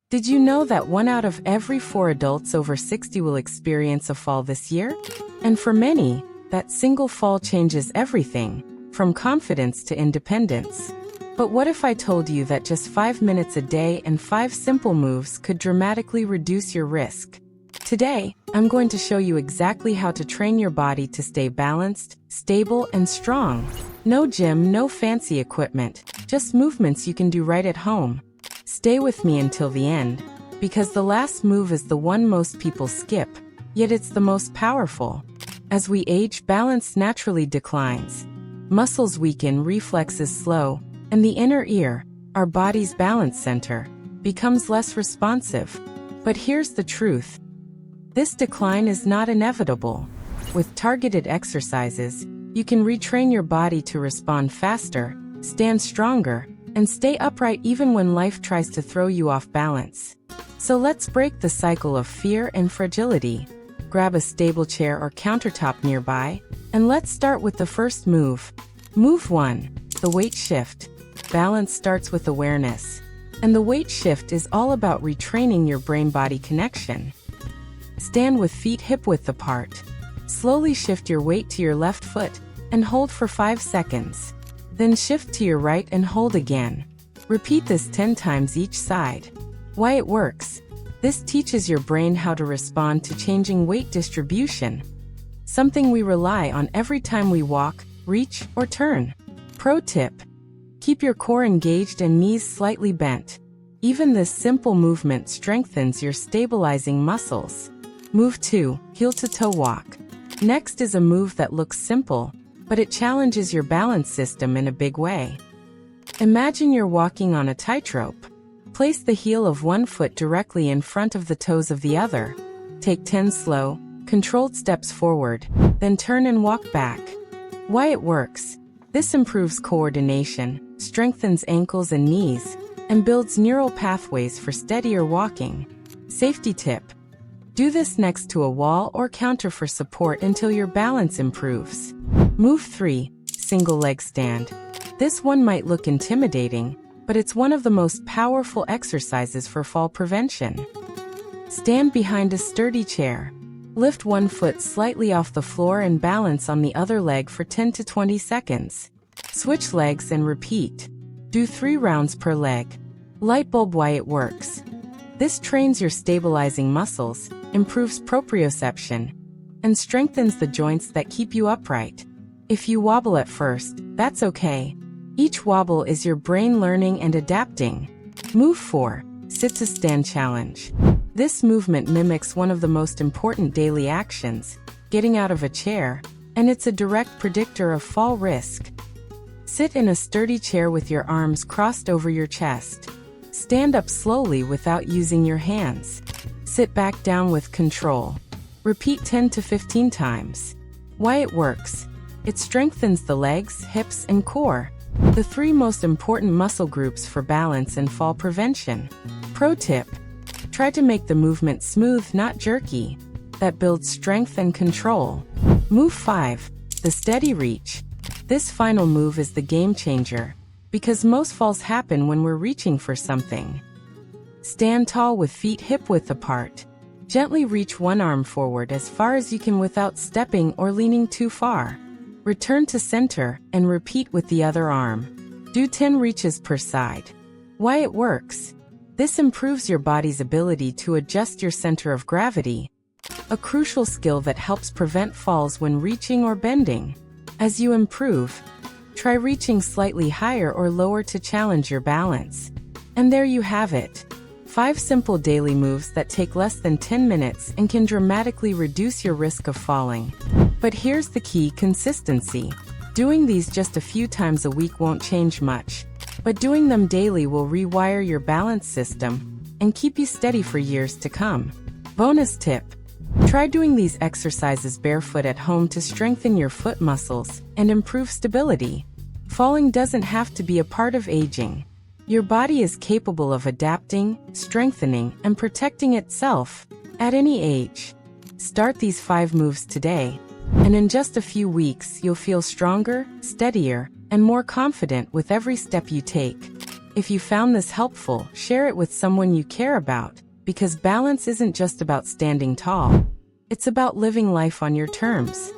Did you know that 1 out of every 4 adults over 60 will experience a fall this year? And for many, that single fall changes everything, from confidence to independence. But what if I told you that just 5 minutes a day and 5 simple moves could dramatically reduce your risk? Today, I'm going to show you exactly how to train your body to stay balanced, stable, and strong. No gym, no fancy equipment, just movements you can do right at home. Stay with me until the end, because the last move is the one most people skip, yet it's the most powerful. As we age, balance naturally declines. Muscles weaken, reflexes slow, and the inner ear, our body's balance center, becomes less responsive. But here's the truth. This decline is not inevitable. With targeted exercises, you can retrain your body to respond faster, stand stronger, and stay upright even when life tries to throw you off balance. So let's break the cycle of fear and fragility. Grab a stable chair or countertop nearby, and let's start with the first move. Move 1, the weight shift. Balance starts with awareness, and the weight shift is all about retraining your brain-body connection. Stand with feet hip-width apart. Slowly shift your weight to your left foot, and hold for 5 seconds. Then shift to your right and hold again. Repeat this 10 times each side. Why it works. This teaches your brain how to respond to changing weight distribution, something we rely on every time we walk, reach, or turn. Pro tip: keep your core engaged and knees slightly bent. Even this simple movement strengthens your stabilizing muscles. Move 2, heel-to-toe walk. Next is a move that looks simple, but it challenges your balance system in a big way. Imagine you're walking on a tightrope. Place the heel of one foot directly in front of the toes of the other. Take 10 slow, controlled steps forward, then turn and walk back. Why it works. This improves coordination, strengthens ankles and knees, and builds neural pathways for steadier walking. Safety tip: do this next to a wall or counter for support until your balance improves. Move 3, single leg stand. This one might look intimidating, but it's one of the most powerful exercises for fall prevention. Stand behind a sturdy chair. Lift one foot slightly off the floor and balance on the other leg for 10 to 20 seconds. Switch legs and repeat. Do 3 rounds per leg. Light bulb: why it works. This trains your stabilizing muscles, improves proprioception, and strengthens the joints that keep you upright. If you wobble at first, that's okay. Each wobble is your brain learning and adapting. Move 4, sit to stand challenge. This movement mimics one of the most important daily actions, getting out of a chair, and it's a direct predictor of fall risk. Sit in a sturdy chair with your arms crossed over your chest. Stand up slowly without using your hands. Sit back down with control. Repeat 10 to 15 times. Why it works. It strengthens the legs, hips, and core, the 3 most important muscle groups for balance and fall prevention. Pro tip: try to make the movement smooth, not jerky. That builds strength and control. Move 5, the steady reach. This final move is the game changer, because most falls happen when we're reaching for something. Stand tall with feet hip-width apart. Gently reach one arm forward as far as you can without stepping or leaning too far. Return to center and repeat with the other arm. Do 10 reaches per side. Why it works. This improves your body's ability to adjust your center of gravity, a crucial skill that helps prevent falls when reaching or bending. As you improve, try reaching slightly higher or lower to challenge your balance. And there you have it. 5 simple daily moves that take less than 10 minutes and can dramatically reduce your risk of falling. But here's the key: consistency. Doing these just a few times a week won't change much, but doing them daily will rewire your balance system and keep you steady for years to come. Bonus tip: try doing these exercises barefoot at home to strengthen your foot muscles and improve stability. Falling doesn't have to be a part of aging. Your body is capable of adapting, strengthening, and protecting itself at any age. Start these 5 moves today, and in just a few weeks you'll feel stronger, steadier, and more confident with every step you take. If you found this helpful, share it with someone you care about, because balance isn't just about standing tall. It's about living life on your terms.